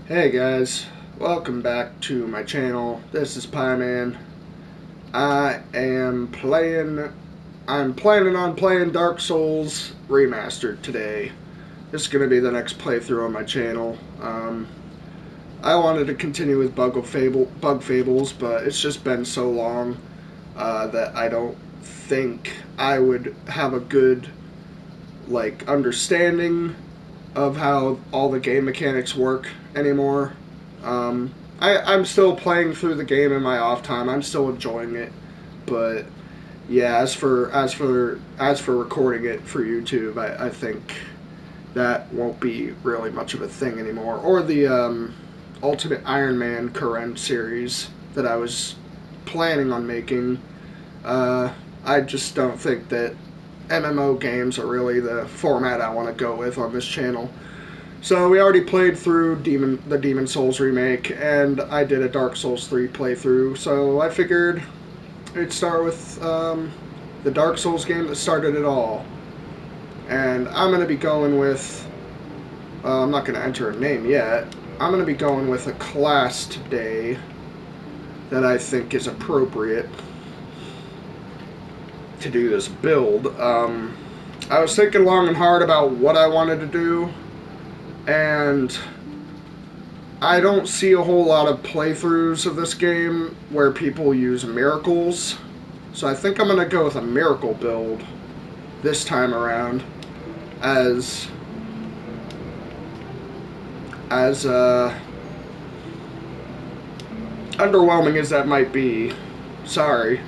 Hey guys, welcome back to my channel. This is Pieman. I'm planning on playing Dark Souls Remastered today. This is going to be the next playthrough on my channel. I wanted to continue with Bug Fables, but it's just been so long that I don't think I would have a good understanding of how all the game mechanics work anymore. I'm still playing through the game in my off time. I'm still enjoying it, but yeah, as for recording it for YouTube, I think that won't be really much of a thing anymore. Or the Ultimate Iron Man Karen series that I was planning on making. I just don't think that MMO games are really the format I want to go with on this channel. So we already played through the Demon Souls remake, and I did a Dark Souls 3 playthrough. So I figured I'd start with the Dark Souls game that started it all. And I'm going to be going with... I'm not going to enter a name yet. I'm going to be going with a class today that I think is appropriate to do this build. I was thinking long and hard about what I wanted to do, and I don't see a whole lot of playthroughs of this game where people use miracles. So I think I'm going to go with a miracle build this time around, as underwhelming as that might be. Sorry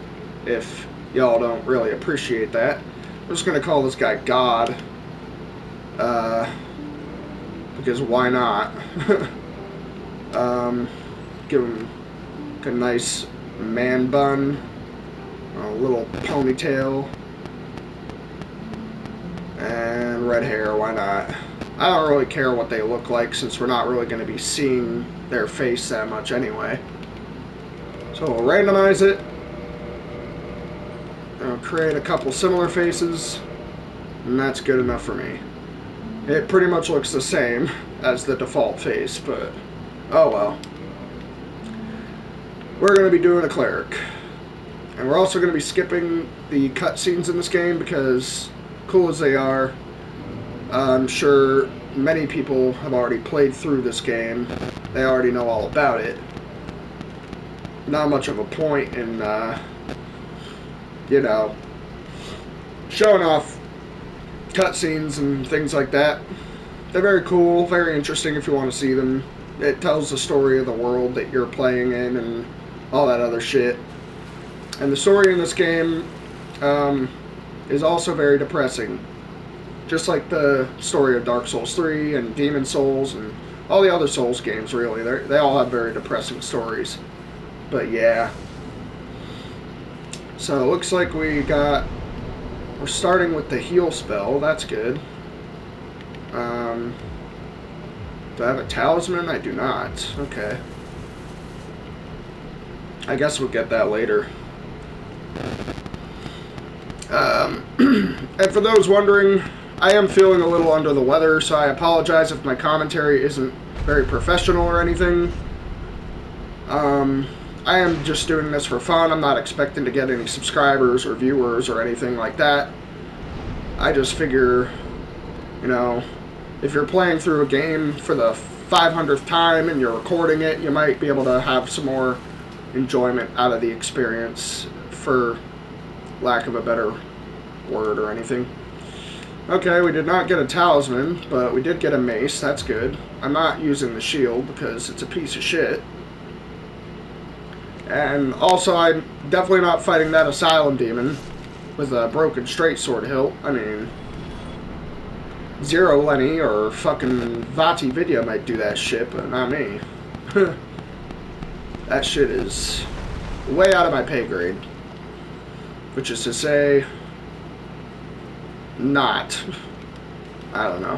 if y'all don't really appreciate that. I'm just going to call this guy God. Because why not? Give him a nice man bun, a little ponytail, and red hair, why not? I don't really care what they look like since we're not really going to be seeing their face that much anyway. So we'll randomize it. I'll create a couple similar faces, and that's good enough for me. It pretty much looks the same as the default face, but oh well. We're going to be doing a cleric. And we're also going to be skipping the cutscenes in this game because, cool as they are, I'm sure many people have already played through this game. They already know all about it. Not much of a point in, showing off cutscenes and things like that. They're very cool, very interesting if you want to see them. It tells the story of the world that you're playing in and all that other shit. And the story in this game is also very depressing. Just like the story of Dark Souls 3 and Demon Souls and all the other Souls games, really. They all have very depressing stories. But yeah. So it looks like we're starting with the heal spell. That's good. Do I have a talisman? I do not. Okay. I guess we'll get that later. And for those wondering, I am feeling a little under the weather, so I apologize if my commentary isn't very professional or anything. I am just doing this for fun. I'm not expecting to get any subscribers or viewers or anything like that. I just figure, if you're playing through a game for the 500th time and you're recording it, you might be able to have some more enjoyment out of the experience, for lack of a better word or anything. Okay, we did not get a talisman, but we did get a mace. That's good. I'm not using the shield because it's a piece of shit. And also, I'm definitely not fighting that asylum demon with a broken straight sword hilt. I mean, Zero Lenny or fucking Vati Vidya might do that shit, but not me. That shit is way out of my pay grade. Which is to say, not. I don't know.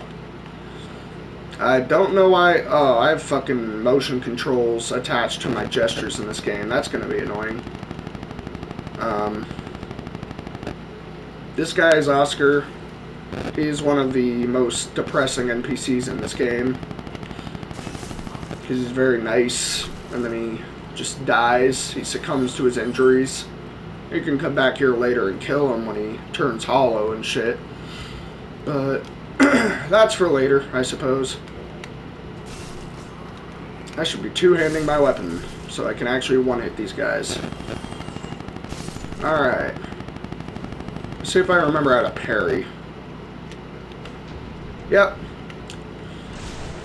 I don't know why... Oh, I have fucking motion controls attached to my gestures in this game. That's gonna be annoying. This guy is Oscar. He's one of the most depressing NPCs in this game. because he's very nice, and then he just dies. He succumbs to his injuries. You can come back here later and kill him when he turns hollow and shit. But that's for later, I suppose. I should be two-handing my weapon so I can actually one-hit these guys. Alright. Let's see if I remember how to parry. Yep.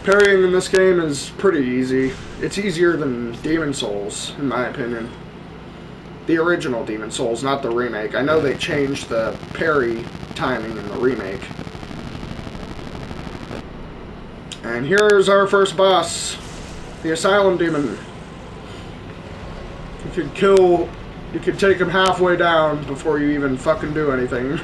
Parrying in this game is pretty easy. It's easier than Demon Souls, in my opinion. The original Demon Souls, not the remake. I know they changed the parry timing in the remake. And here's our first boss, the Asylum Demon. You could take him halfway down before you even fucking do anything.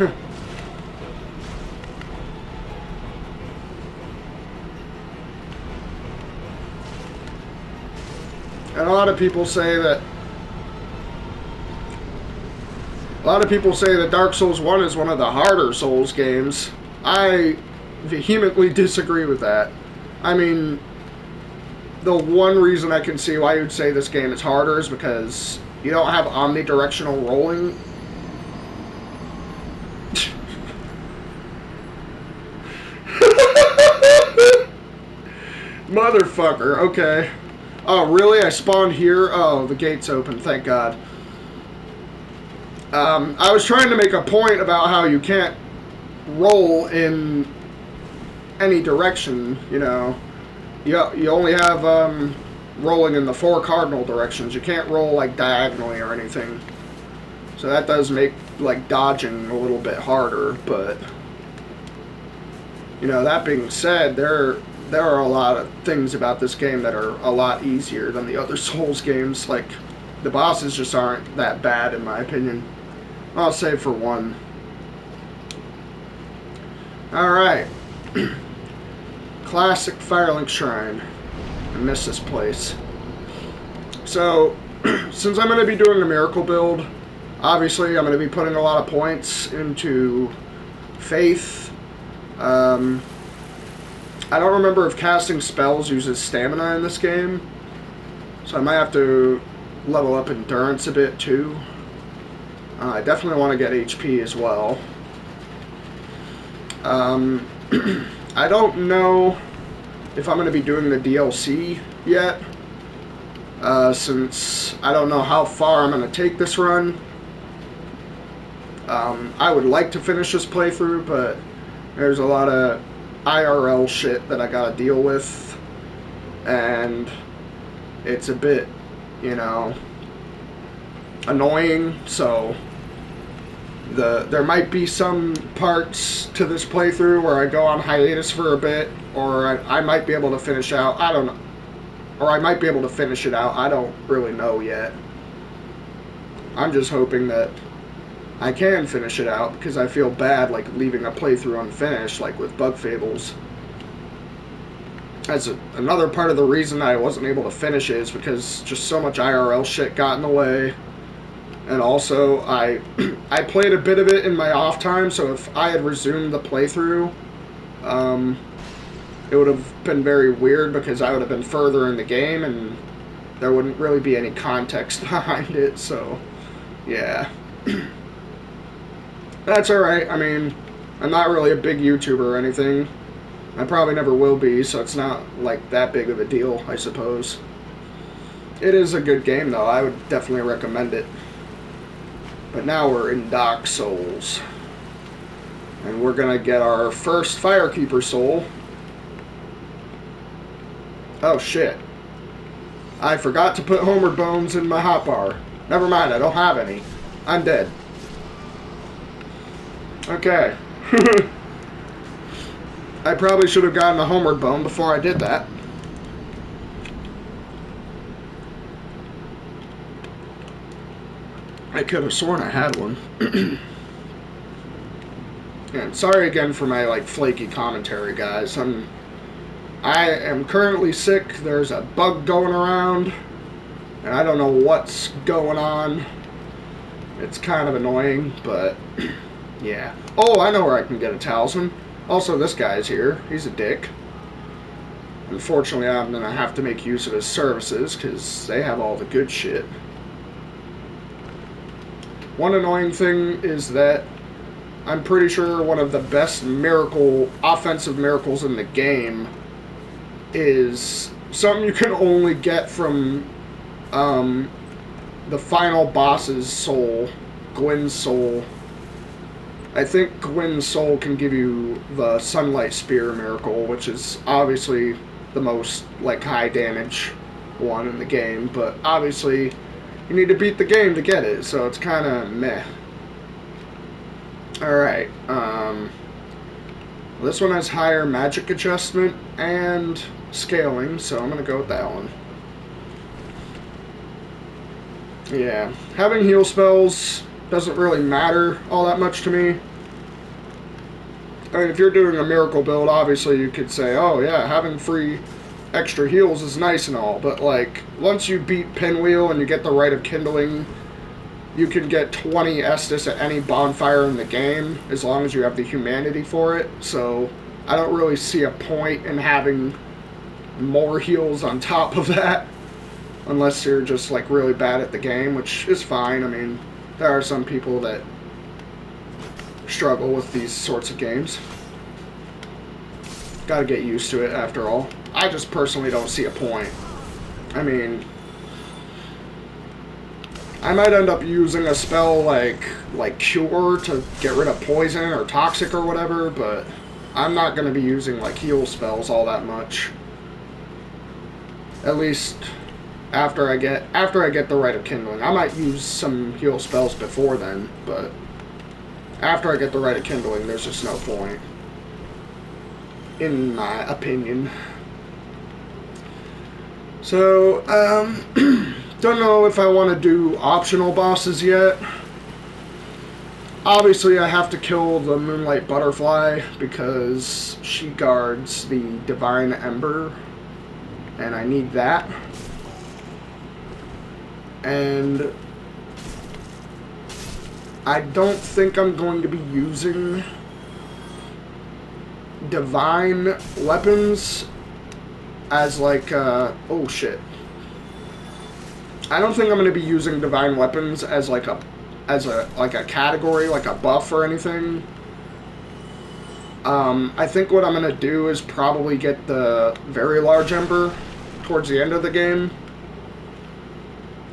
And a lot of people say that Dark Souls 1 is one of the harder Souls games. I vehemently disagree with that. I mean, the one reason I can see why you'd say this game is harder is because you don't have omnidirectional rolling. Motherfucker, okay. Oh, really? I spawned here? Oh, the gate's open, thank God. I was trying to make a point about how you can't roll in any direction, you know. You only have rolling in the 4 cardinal directions. You can't roll like diagonally or anything. So that does make like dodging a little bit harder, but you know, that being said, there are a lot of things about this game that are a lot easier than the other Souls games. Like, the bosses just aren't that bad in my opinion. I'll say for one. Alright. Classic Firelink Shrine. I miss this place. So, since I'm going to be doing a miracle build, obviously I'm going to be putting a lot of points into Faith. I don't remember if casting spells uses stamina in this game, so I might have to level up endurance a bit too. I definitely want to get HP as well. I don't know if I'm going to be doing the DLC yet, since I don't know how far I'm going to take this run. I would like to finish this playthrough, but there's a lot of IRL shit that I gotta deal with, and it's a bit, you know, annoying, so there might be some parts to this playthrough where I go on hiatus for a bit, or I might be able to finish out, I don't know, or I might be able to finish it out, I don't really know yet. I'm just hoping that I can finish it out, because I feel bad, like, leaving a playthrough unfinished, like with Bug Fables. That's another part of the reason I wasn't able to finish it, is because just so much IRL shit got in the way. And also, I played a bit of it in my off time, so if I had resumed the playthrough, it would have been very weird, because I would have been further in the game, and there wouldn't really be any context behind it, so, yeah. That's alright, I mean, I'm not really a big YouTuber or anything. I probably never will be, so it's not, like, that big of a deal, I suppose. It is a good game, though. I would definitely recommend it. But now we're in Dark Souls. And we're gonna get our first Firekeeper soul. Oh, shit. I forgot to put Homeward Bones in my hotbar. Never mind, I don't have any. I'm dead. Okay. I probably should have gotten a Homeward Bone before I did that. I could have sworn I had one. And sorry again for my, like, flaky commentary, guys. I am currently sick. There's a bug going around, and I don't know what's going on. It's kind of annoying, but yeah. Oh, I know where I can get a talisman. Also, this guy's here. He's a dick. Unfortunately, I'm going to have to make use of his services because they have all the good shit. One annoying thing is that I'm pretty sure one of the best offensive miracles in the game is something you can only get from the final boss's soul, Gwyn's soul. I think Gwyn's soul can give you the Sunlight Spear miracle, which is obviously the most high damage one in the game, but obviously you need to beat the game to get it, so it's kind of meh. Alright, this one has higher magic adjustment and scaling, so I'm going to go with that one. Yeah, having heal spells doesn't really matter all that much to me. I mean, if you're doing a miracle build, obviously you could say, oh yeah, having free extra heals is nice and all, but once you beat Pinwheel and you get the Rite of Kindling, you can get 20 Estus at any bonfire in the game, as long as you have the humanity for it, so I don't really see a point in having more heals on top of that, unless you're just really bad at the game, which is fine. I mean, there are some people that struggle with these sorts of games. Gotta get used to it after all. I just personally don't see a point. I mean, I might end up using a spell like Cure to get rid of poison or toxic or whatever, but I'm not going to be using heal spells all that much. At least after I get the Rite of Kindling. I might use some heal spells before then, but after I get the Rite of Kindling, there's just no point, in my opinion. So, don't know if I want to do optional bosses yet. Obviously, I have to kill the Moonlight Butterfly because she guards the Divine Ember, and I need that. And I don't think I'm going to be using Divine Weapons as oh shit. I don't think I'm going to be using Divine Weapons as a category, a buff or anything. I think what I'm going to do is probably get the Very Large Ember towards the end of the game.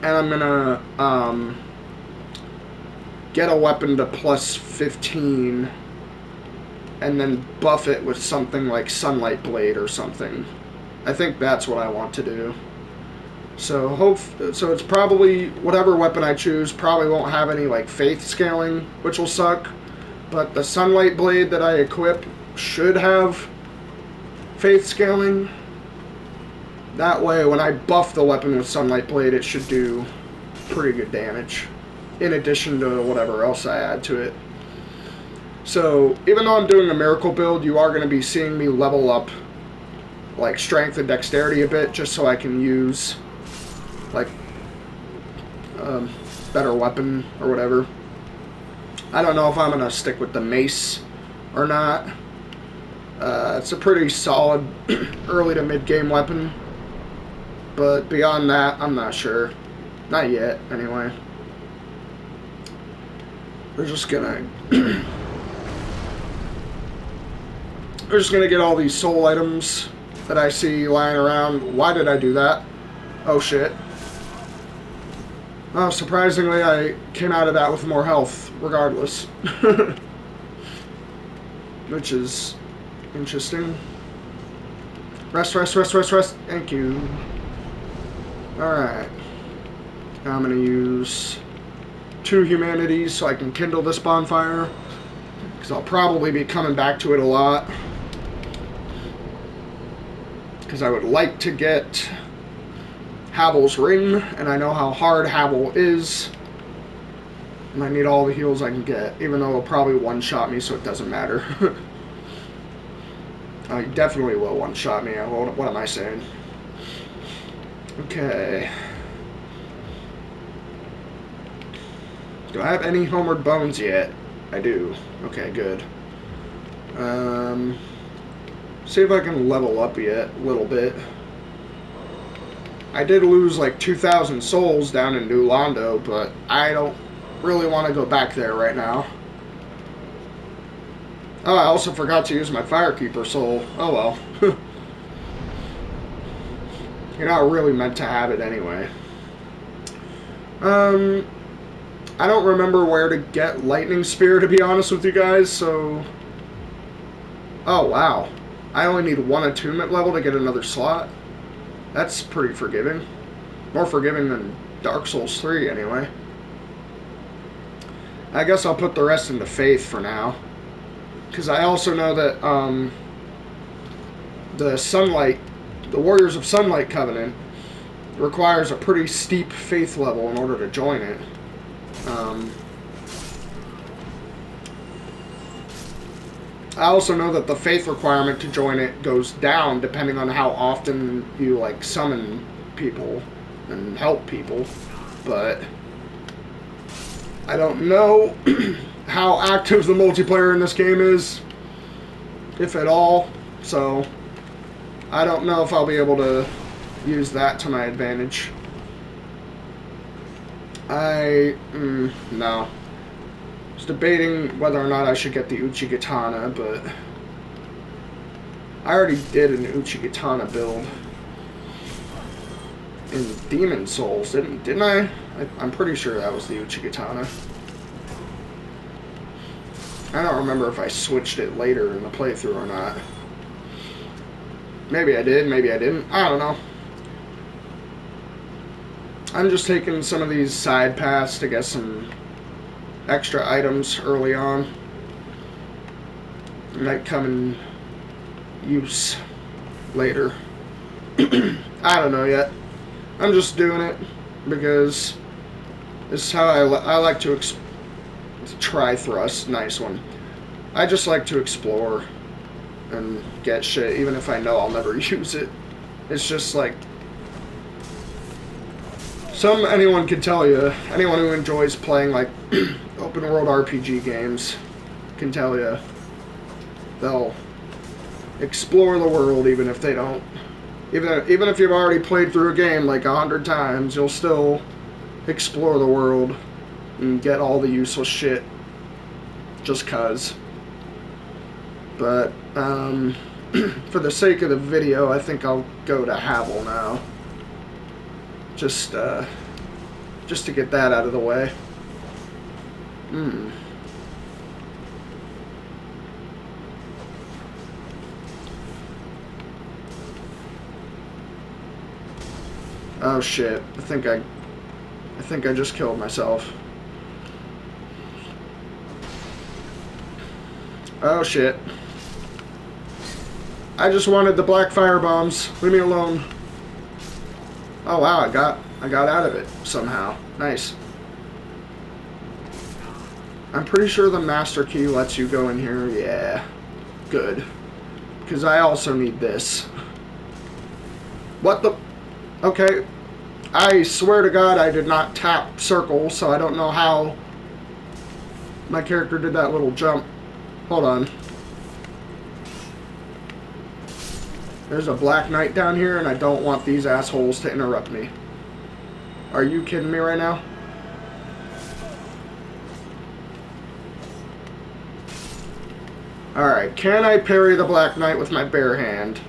And I'm going to get a weapon to plus 15 and then buff it with something like Sunlight Blade or something. I think that's what I want to do. So it's probably whatever weapon I choose probably won't have any faith scaling, which will suck. But the Sunlight Blade that I equip should have faith scaling. That way, when I buff the weapon with Sunlight Blade, it should do pretty good damage, in addition to whatever else I add to it. So even though I'm doing a miracle build, you are going to be seeing me level up strength and dexterity a bit, just so I can use better weapon or whatever. I don't know if I'm going to stick with the mace or not. It's a pretty solid early to mid game weapon, but beyond that, I'm not sure. Not yet, anyway. We're just gonna get all these soul items that I see lying around. Why did I do that? Oh shit. Oh, surprisingly, I came out of that with more health, regardless. Which is interesting. Rest. Thank you. Alright. Now I'm going to use 2 humanities so I can kindle this bonfire, because I'll probably be coming back to it a lot. Because I would like to get Havel's ring, and I know how hard Havel is, and I need all the heals I can get, even though it'll probably one-shot me, so it doesn't matter. You definitely will one-shot me. What am I saying? Okay. Do I have any Homeward Bones yet? I do. Okay, good. See if I can level up yet a little bit. I did lose like 2,000 souls down in New Londo, but I don't really want to go back there right now. Oh, I also forgot to use my Firekeeper soul. Oh well. You're not really meant to have it anyway. I don't remember where to get Lightning Spear, to be honest with you guys, so... Oh, wow. I only need one attunement level to get another slot. That's pretty forgiving. More forgiving than Dark Souls 3, anyway. I guess I'll put the rest into Faith for now. Because I also know that, the Warriors of Sunlight Covenant requires a pretty steep Faith level in order to join it. I also know that the faith requirement to join it goes down depending on how often you like summon people and help people, but I don't know how active the multiplayer in this game is, if at all, so I don't know if I'll be able to use that to my advantage. No. I was debating whether or not I should get the Uchigatana, but I already did an Uchigatana build in Demon Souls, didn't I? I'm pretty sure that was the Uchigatana. I don't remember if I switched it later in the playthrough or not. Maybe I did, maybe I didn't. I don't know. I'm just taking some of these side paths to get some extra items early on. Might come in use later. I don't know yet. I'm just doing it because this is how I like to try thrust. Nice one. I just like to explore and get shit even if I know I'll never use it. It's just like anyone can tell you, anyone who enjoys playing like open world RPG games can tell you they'll explore the world even if they don't. Even if you've already played through a game like 100 times, you'll still explore the world and get all the useless shit just cuz. But for the sake of the video, I think I'll go to Havel now. Just to get that out of the way. Oh shit! I think I just killed myself. Oh shit! I just wanted the black fire bombs. Leave me alone. Oh wow, I got out of it somehow. Nice. I'm pretty sure the master key lets you go in here. Yeah. Good. Because I also need this. What the... Okay. I swear to God I did not tap circle, so I don't know how my character did that little jump. Hold on. There's a Black Knight down here, and I don't want these assholes to interrupt me. Are you kidding me right now? Alright, can I parry the Black Knight with my bare hand?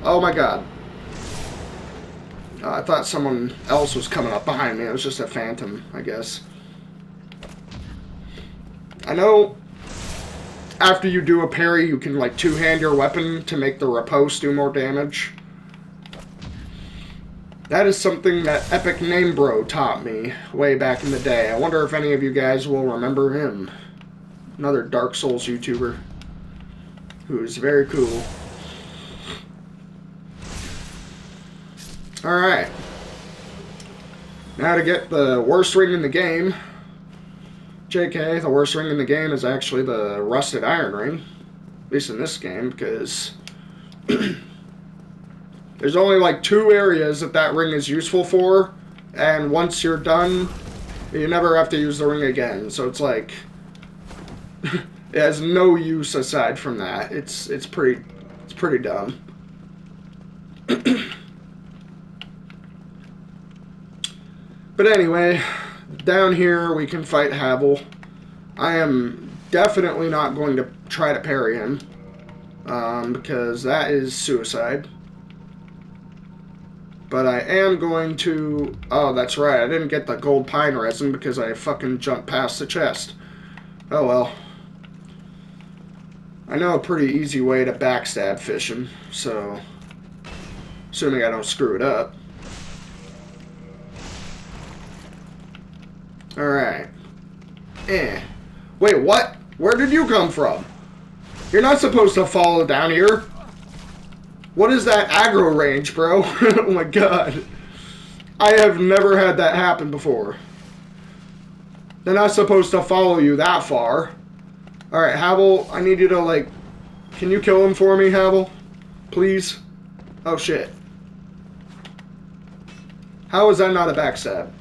Oh my god. I thought someone else was coming up behind me. It was just a phantom, I guess. I know after you do a parry, you can like two-hand your weapon to make the riposte do more damage. That is something that Epic Name Bro taught me way back in the day. I wonder if any of you guys will remember him. Another Dark Souls YouTuber who is very cool. Alright. Now to get the worst ring in the game. JK, the worst ring in the game is actually the Rusted Iron Ring. At least in this game, because there's only like 2 areas that ring is useful for, and once you're done, you never have to use the ring again. So it's like, it has no use aside from that. It's pretty pretty dumb. But anyway, down here we can fight Havel. I am definitely not going to try to parry him, because that is suicide. But I am going to... Oh, that's right, I didn't get the gold pine resin because I fucking jumped past the chest. Oh well. I know a pretty easy way to backstab fish him, so... Assuming I don't screw it up. Alright. Wait, what? Where did you come from? You're not supposed to follow down here. What is that aggro range, bro? Oh my god. I have never had that happen before. They're not supposed to follow you that far. Alright, Havel, I need you to, like... Can you kill him for me, Havel? Please? Oh, shit. How is that not a backstab?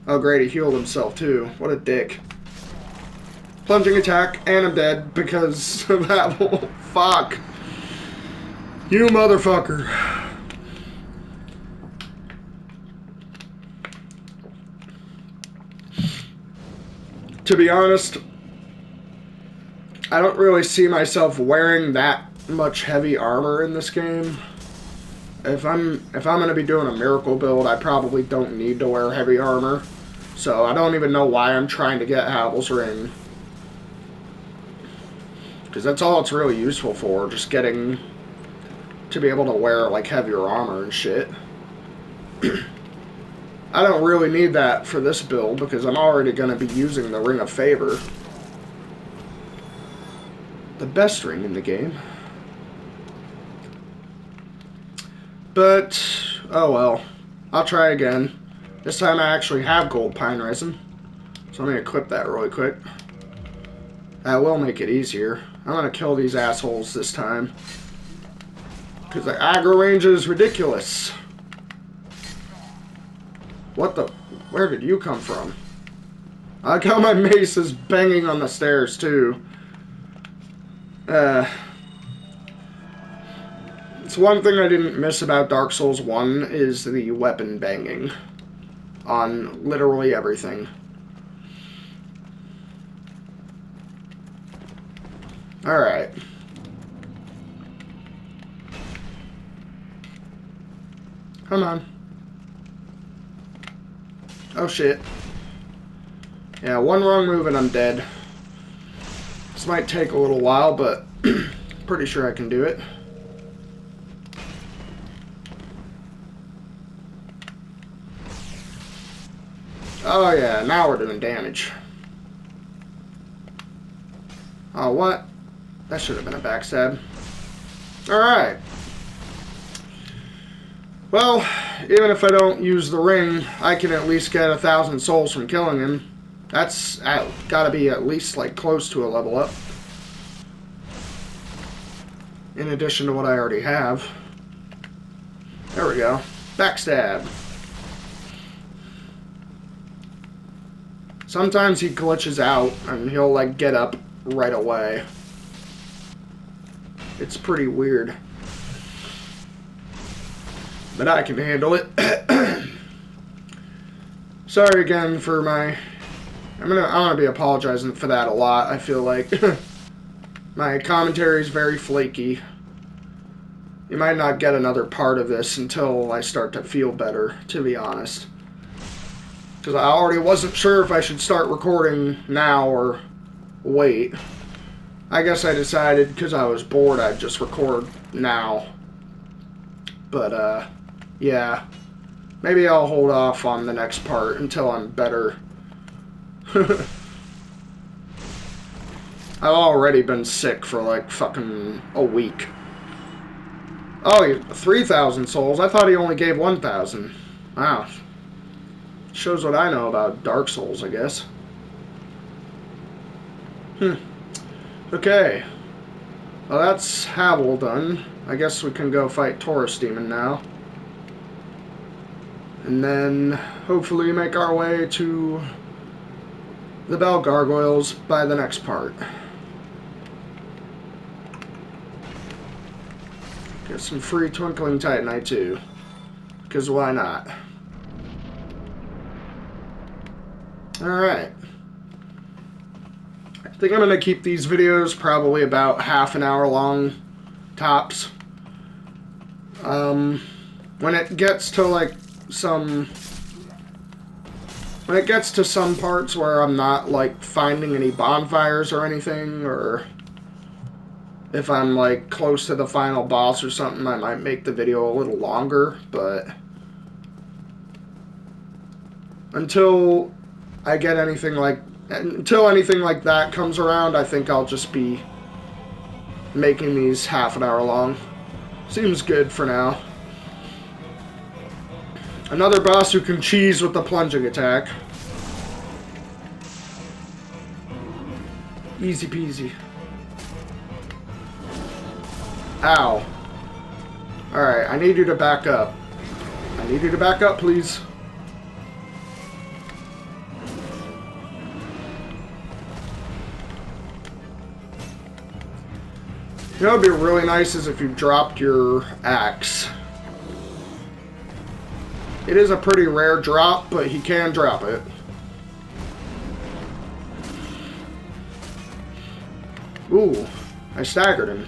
Oh, great, he healed himself, too. What a dick. Plunging attack, and I'm dead because of Havel. Fuck. You motherfucker. To be honest, I don't really see myself wearing that much heavy armor in this game. If I'm gonna be doing a miracle build, I probably don't need to wear heavy armor. So I don't even know why I'm trying to get Havel's ring. Because that's all it's really useful for, just getting to be able to wear like heavier armor and shit. I don't really need that for this build because I'm already going to be using the Ring of Favor. The best ring in the game. But, oh well. I'll try again. This time I actually have gold pine resin. So let me equip that really quick. That will make it easier. I'm going to kill these assholes this time. Because the aggro range is ridiculous. What the... Where did you come from? I like how my mace is banging on the stairs, too. It's one thing I didn't miss about Dark Souls 1 is the weapon banging. On literally everything. Alright. Come on. Oh shit. Yeah, one wrong move and I'm dead. This might take a little while, but pretty sure I can do it. Oh yeah, now we're doing damage. Oh, what? That should have been a backstab. Alright. Well, even if I don't use the ring, I can at least get 1,000 souls from killing him. That's gotta be at least like close to a level up. In addition to what I already have. There we go. Backstab. Sometimes he glitches out and he'll like get up right away. It's pretty weird. But I can handle it. Sorry again for my... I'm gonna be apologizing for that a lot. I feel like my commentary is very flaky. You might not get another part of this until I start to feel better, to be honest. Because I already wasn't sure if I should start recording now or wait. I guess I decided because I was bored I'd just record now. But, yeah. Maybe I'll hold off on the next part until I'm better. I've already been sick for like fucking a week. Oh, 3,000 souls? I thought he only gave 1,000. Wow. Shows what I know about Dark Souls, I guess. Okay. Well, that's Havel done. I guess we can go fight Taurus Demon now. And then hopefully make our way to the Bell Gargoyles by the next part. get some free Twinkling Titanite too. Because why not? Alright. I think I'm going to keep these videos probably about half an hour long, tops. When it gets to like some parts where I'm not like finding any bonfires or anything, or if I'm like close to the final boss or something, I might make the video a little longer, but until anything like that comes around, I think I'll just be making these half an hour long. Seems good for now. Another boss who can cheese with the plunging attack. Easy peasy. Ow. Alright, I need you to back up. I need you to back up, please. You know what would be really nice is if you dropped your axe. It is a pretty rare drop, but he can drop it. Ooh, I staggered him.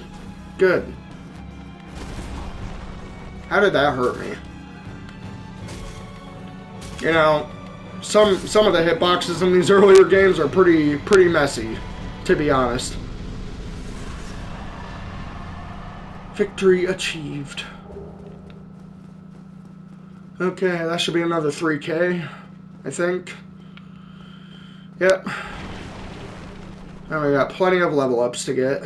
Good. How did that hurt me? You know, some of the hitboxes in these earlier games are pretty messy, to be honest. Victory achieved. Okay, that should be another 3K, I think. Yep. Now we got plenty of level ups to get.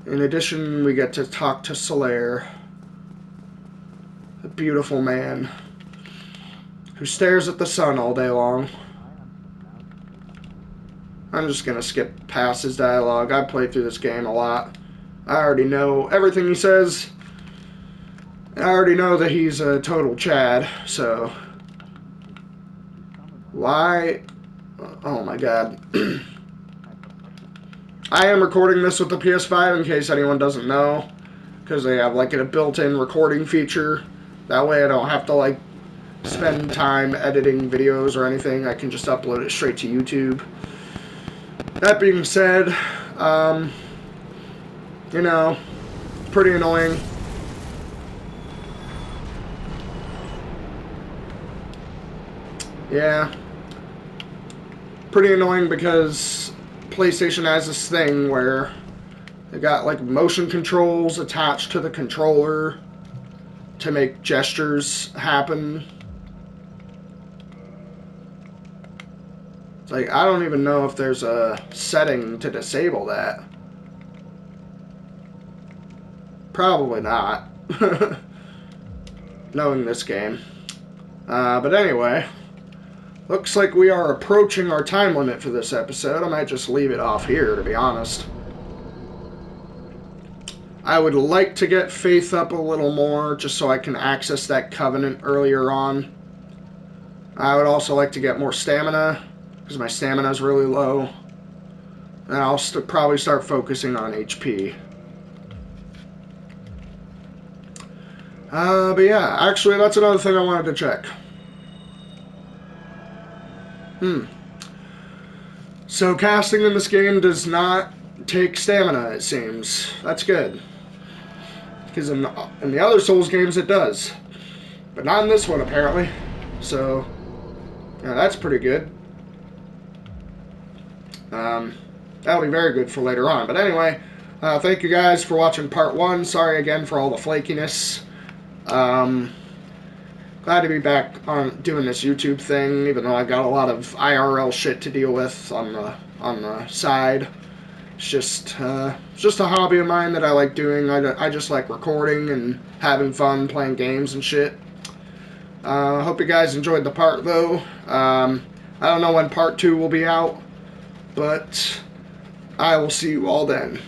In addition, we get to talk to Solaire, a beautiful man who stares at the sun all day long. I'm just gonna skip past his dialogue. I've played through this game a lot. I already know everything he says. I already know that he's a total Chad, so... Why... Oh my god. I am recording this with the PS5 in case anyone doesn't know, because they have like a built-in recording feature. That way I don't have to like spend time editing videos or anything. I can just upload it straight to YouTube. That being said, you know, pretty annoying. Yeah. Pretty annoying because PlayStation has this thing where they got like motion controls attached to the controller to make gestures happen. It's like, I don't even know if there's a setting to disable that. Probably not. Knowing this game. But anyway, looks like we are approaching our time limit for this episode. I might just leave it off here, to be honest. I would like to get Faith up a little more, just so I can access that Covenant earlier on. I would also like to get more stamina, because my stamina is really low. And I'll probably start focusing on HP. But yeah, actually that's another thing I wanted to check. So casting in this game does not take stamina, it seems. That's good. Because in the other Souls games it does. But not in this one, apparently. So, yeah, that's pretty good. That'll be very good for later on. But anyway, thank you guys for watching part 1. Sorry again for all the flakiness. Glad to be back on doing this YouTube thing, even though I've got a lot of IRL shit to deal with on the side. It's just a hobby of mine that I like doing. I just like recording and having fun playing games and shit. Hope you guys enjoyed the part, though. I don't know when part 2 will be out, but I will see you all then.